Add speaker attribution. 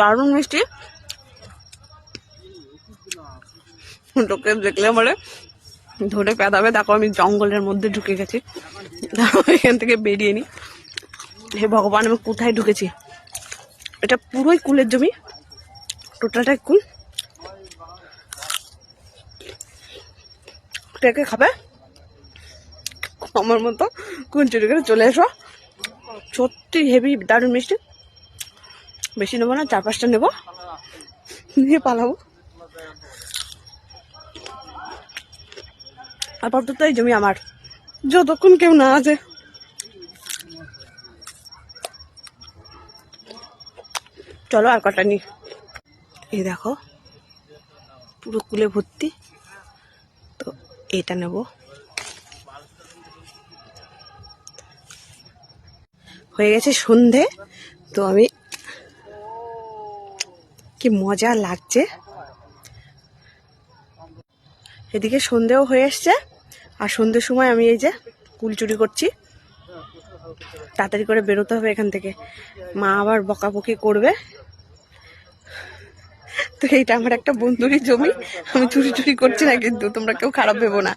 Speaker 1: দারুণ মিষ্টি। তোকে দেখলে মানে ধরে পেদাবে। দেখো আমি জঙ্গলের মধ্যে ঢুকে গেছি, এখান থেকে বেরিয়ে নি। হে ভগবান, আমি কোথায় ঢুকেছি? এটা পুরোই কুলের জমি, টোটালটাই কুল। কে কে খাবে আমার মতো কুল চুরি করে চলে এসো। সত্যি হেভি দারুণ মিষ্টি। বেশি নেবো না, 4-5টা নেবো, নিয়ে পালাবো। আপাতত এই জমি আমার, যতক্ষণ কেউ না আছে। চলো আর কটা নি। এই দেখো পুরো কুলে ভর্তি, তো এটা নেব। হয়ে গেছে সন্ধে, তো আমি কি মজা লাগছে। এদিকে সন্ধেও হয়ে এসছে, আর সন্ধ্যের সময় আমি এই যে কুল চুরি করছি। তাড়াতাড়ি করে বেরোতে হবে এখান থেকে, মা আবার বকাবকি করবে। তো এইটা আমার একটা বন্ধুরই জমি, আমি চুরি করছি না, কিন্তু তোমরা কেউ খারাপ ভেবো না।